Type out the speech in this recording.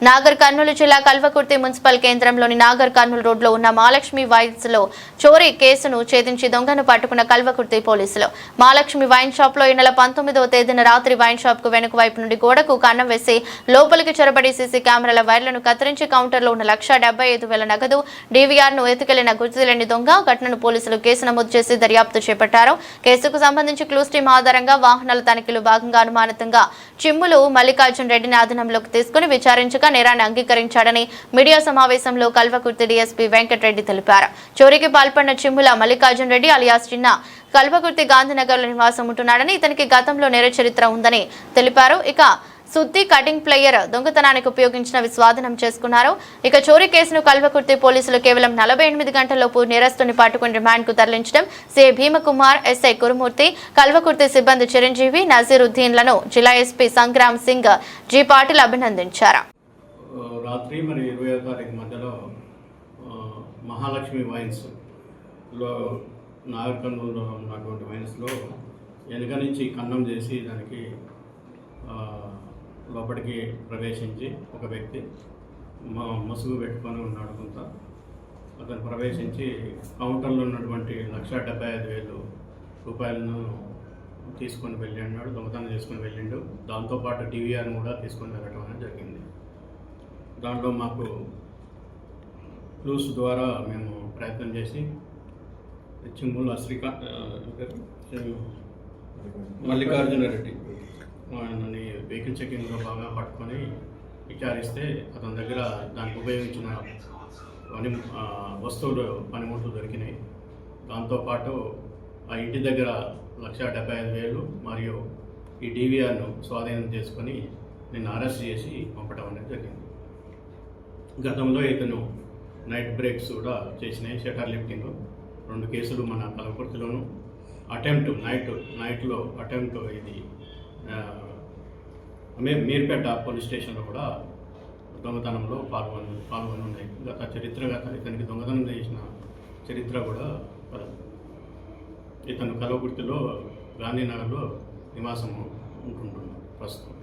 నాగర్ కర్నూలు జిల్లా కల్వకుర్తి మున్సిపల్ కేంద్రంలోని నాగర్ కర్నూలు రోడ్లో ఉన్న మహాలక్ష్మి వైన్స్ లో చోరీ కేసును ఛేదించి దొంగను పట్టుకున్న కల్వకుర్తి పోలీసులు. మహాలక్ష్మి వైన్ షాప్ లో ఈ నెల 19వ తేదీన రాత్రి వైన్ షాప్ కు వెనుక వైపు నుండి గోడకు కన్నం వేసి లోపలికి చొరబడి సీసీ కెమెరాల వైర్లను కత్తిరించి కౌంటర్లో ఉన్న 1,75,000 నగదు డివిఆర్ ను ఎత్తుకెళ్లిన గుర్తులేని దొంగ. ఘటనను పోలీసులు కేసు నమోదు చేసి దర్యాప్తు చేపట్టారు. కేసుకు సంబంధించి క్లూస్ టీమ్ ఆధారంగా వాహనాల తనిఖీలో భాగంగా అనుమానితంగా చిమ్ములు మల్లికార్జున్ రెడ్డిని అధీనంలోకి తీసుకుని విచారించగా నేరాన్ని అంగీకరించాడని మీడియా సమావేశంలో కల్వకుర్తి డీఎస్పీ వెంకటరెడ్డి తెలిపారు. చోరీకి పాల్పడిన చిమ్ముల మల్లికార్జున్ రెడ్డి అలియాస్ చిన్న కల్వకుర్తి గాంధీనగర్లో నివాసం ఉంటున్నాడని, ఇతనికి గతంలో నేర చరిత్ర ఉందని తెలిపారు. ఇక సుత్తి కటింగ్ ప్లేయర్ దొంగతనానికి ఉపయోగించిన స్వాధీనం చేసుకున్నారు. ఇక చోరీ కేసును కల్వకుర్తి పోలీసులు కేవలం 48 గంటల్లోపు నేరస్తుని పట్టుకుని రిమాండ్ కు తరలించడం సిఐ భీమకుమార్, ఎస్ఐ కురుమూర్తి, కల్వకుర్తి సిబ్బంది చిరంజీవి, నజీరుద్దీన్లను జిల్లా ఎస్పీ సంగ్రామ్ సింగ్ జీ పాటిల్ అభినందించారు. రాత్రి మరి 20వ తారీఖు మధ్యలో మహాలక్ష్మి వైన్స్లో నాగర్ కర్నూలులో ఉన్నటువంటి వైన్స్లో వెనుక నుంచి కన్నం చేసి దానికి లోపలికి ప్రవేశించి ఒక వ్యక్తి ముసుగు పెట్టుకొని ఉన్నాడు. కొంత అతను ప్రవేశించి కౌంటర్లో ఉన్నటువంటి 1,75,000 రూపాయలను తీసుకొని వెళ్ళాడు, దొంగతనం చేసుకొని వెళ్ళిండు. దాంతోపాటు డివిఆర్ను కూడా తీసుకొని వెళ్ళడం అనేది జరిగింది. దాంట్లో మాకు క్లూస్ ద్వారా మేము ప్రయత్నం చేసి చిమ్ముల మల్లికార్జున రెడ్డి ఆయనని వెహికల్ చెకింగ్లో బాగా పట్టుకొని విచారిస్తే అతని దగ్గర దానికి ఉపయోగించిన వస్తువులు పనిముట్లు దొరికినాయి. దాంతోపాటు ఆ ఇంటి దగ్గర 1,75,000 మరియు ఈ డివిఆర్ను స్వాధీనం చేసుకొని నిన్ను అరెస్ట్ చేసి పంపడం అనేది జరిగింది. గతంలో ఇతను నైట్ బ్రేక్స్ కూడా చేసినాయి, షటర్ లిఫ్టింగ్ 2 కేసులు మన కల్వకుర్తిలోను, అటెంప్ట్ నైట్లో అటెంప్ట్ ఇది మీర్పేట పోలీస్ స్టేషన్లో కూడా దొంగతనంలో పాల్గొని ఉన్నాయి. ఇతనికి దొంగతనం చేసిన చరిత్ర కూడా ఇతను కల్వకుర్తిలో గాంధీనగర్లో నివాసం ఉంటున్నాడు ప్రస్తుతం.